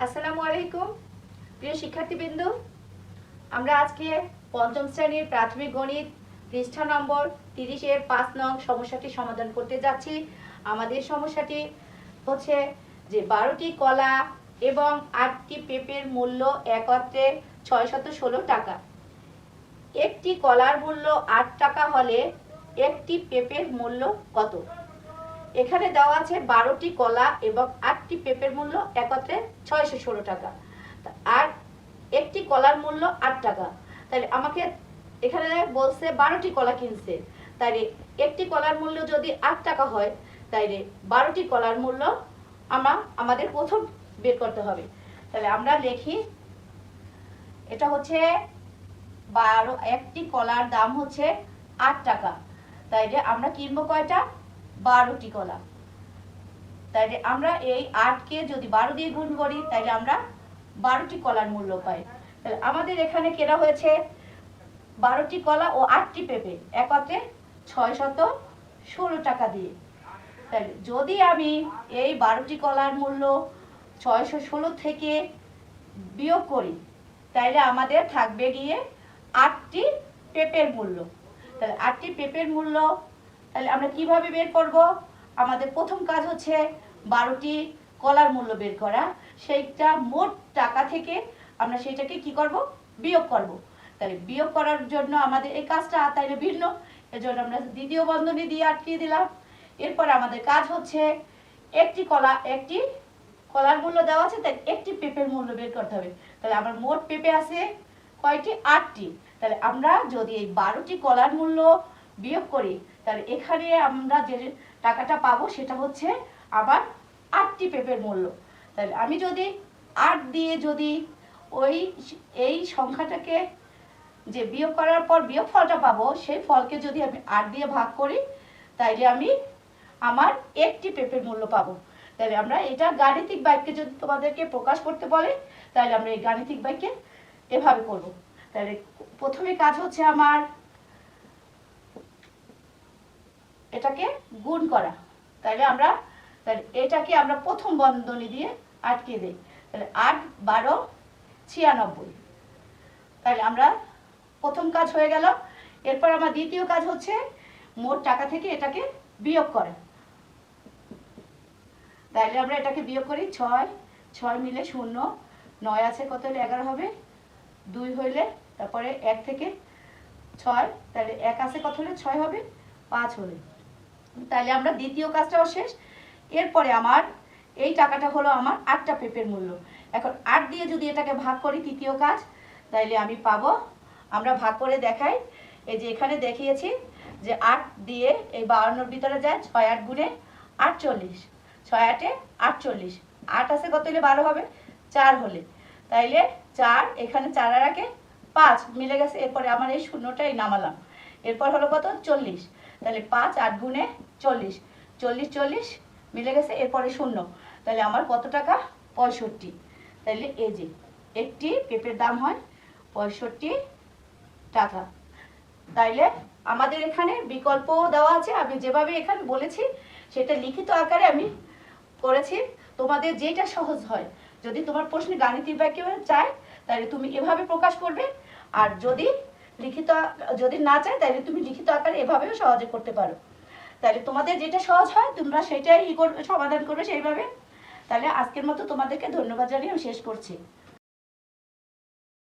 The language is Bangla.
আসসালামু আলাইকুম প্রিয় শিক্ষার্থীবৃন্দ, আমরা আজকে পঞ্চম শ্রেণীর প্রাথমিক গণিত পৃষ্ঠা নম্বর 30-এর 5 নং সমস্যাটি সমাধান করতে যাচ্ছি। আমাদের সমস্যাটি হচ্ছে যে 12টি কলা এবং 8টি পেঁপের মূল্য একত্রে 616 টাকা। একটি কলার মূল্য 8 টাকা হলে একটি পেঁপের মূল্য কত? এখানে দেওয়া আছে 12টি কলা এবং 8টি পেঁপের মূল্য একত্রে 616 টাকা, আর একটি কলার মূল্য 8 টাকা। তাহলে আমাকে এখানে বলছে 12টি কলা কিনছে, তাইলে একটি কলার মূল্য যদি 8 টাকা হয়, তাইলে 12টি কলার মূল্য আমাদের প্রথম বের করতে হবে। তাহলে আমরা লিখি, এটা হচ্ছে একটি কলার দাম হচ্ছে 8 টাকা, তাইলে আমরা কিনবো কয়টা? 12টি কলা। তাইলে আমরা এই 8কে যদি 12 দিয়ে গুণ করি, তাইলে আমরা 12টি কলার মূল্য পাই। তাহলে আমাদের এখানে কেনা হয়েছে 12টি কলা ও 8টি পেঁপে একত্রে 616 টাকা দিয়ে। তাহলে যদি আমি এই 12টি কলার মূল্য 616 থেকে বিয়োগ করি, তাইলে আমাদের থাকবে গিয়ে 8টি পেঁপের মূল্য। তাহলে 8টি পেঁপের মূল্য তাহলে আমরা কিভাবে বের করব? আমাদের প্রথম কাজ হচ্ছে 12টি কলার মূল্য বের করা। সেইটা মোট টাকা থেকে আমরা সেটাকে কি করব? বিয়োগ করব। তাহলে বিয়োগ করার জন্য আমাদের এই কাজটা তাইলে ভিন্ন, এজন্য আমরা দ্বিতীয় বন্ধনী দিয়ে আটকিয়ে দিলাম। এরপর আমাদের কাজ হচ্ছে একটি কলার মূল্য দেওয়া আছে, তাই একটি পেঁপের মূল্য বের করতে হবে। তাহলে আমার মোট পেঁপে আছে কয়টি? 8টি। তাহলে আমরা যদি এই 12টি কলার মূল্য বিয়োগ করি, তাহলে এখানে আমরা যে টাকাটা পাবো সেটা হচ্ছে আবার 8টি পেঁপের মূল্য। তাহলে আমি যদি 8 দিয়ে যদি এই সংখ্যাটাকে যে বিয়োগ করার পর বিয়োগ ফলটা পাবো, সেই ফলকে যদি আমি 8 দিয়ে ভাগ করি, তাইলে আমি আমার একটি পেঁপের মূল্য পাবো। তাহলে আমরা এটা গাণিতিক বাক্যে যদি তোমাদেরকে প্রকাশ করতে বলে, তাহলে আমরা এই গাণিতিক বাক্যে এভাবে করব। তাহলে প্রথমে কাজ হচ্ছে আমার এটাকে গুণ করা। তাহলে এটাকে আমরা প্রথম বন্ধনী দিয়ে আটকে দেই। তাহলে 8, 12, 96। তাহলে আমরা প্রথম কাজ হয়ে গেল। এরপর আমার দ্বিতীয় কাজ হচ্ছে মোট টাকা থেকে এটাকে বিয়োগ করা। তাহলে আমরা এটাকে বিয়োগ করি। 6 মিলে 0, 9 আছে কত হলে 11 হবে, 2 হইলে তারপরে 1 থেকে 6, তাহলে 1 আছে কত হলে 6 হবে, 5 হলে। তাহলে আমরা দ্বিতীয় কাজটাও শেষ। এরপরে আমার এই টাকাটা হলো আমার 8টা পেঁপের মূল্য। এখন 8 দিয়ে যদি এটাকে ভাগ করি, তৃতীয় কাজ, তাইলে আমি পাবো, আমরা ভাগ করে দেখাই। এই যে এখানে দেখিয়েছি যে 8 দিয়ে এই 52-র ভিতরে যায়, 6 8 গুণে 48, 6 8-এ 48, 8 আছে কত হলে 12 হবে, 4 হলে। তাইলে 4, এখানে 4 আর আগে 5 মিলে গেছে। এরপরে আমার এই শূন্যটাই নামালাম। এরপর হলো কত? 40। তাহলে 5 8 গুণে 40, 40 40 মিলে গেছে। এরপরে 0। তাহলে আমার কত টাকা? 65। তাহলে এই যে একটি পেঁপের দাম হয় 65 টাকা। তাইলে আমাদের এখানে বিকল্প দেওয়া আছে। আমি যেভাবে এখানে বলেছি সেটা লিখিত আকারে আমি করেছি। তোমাদের যেটা সহজ হয়, যদি তোমার প্রশ্নে গাণিতিক বাক্য চায়, তাহলে তুমি এভাবে প্রকাশ করবে। আর যদি না চায়, তাহলে তুমি লিখিত আকারে এভাবেও সহজে করতে পারো। তাহলে তোমাদের যেটা সহজ হয় তোমরা সেটাই সমাধান করবে সেইভাবে। তাহলে আজকের মতো তোমাদেরকে ধন্যবাদ জানিয়ে আমি শেষ করছি।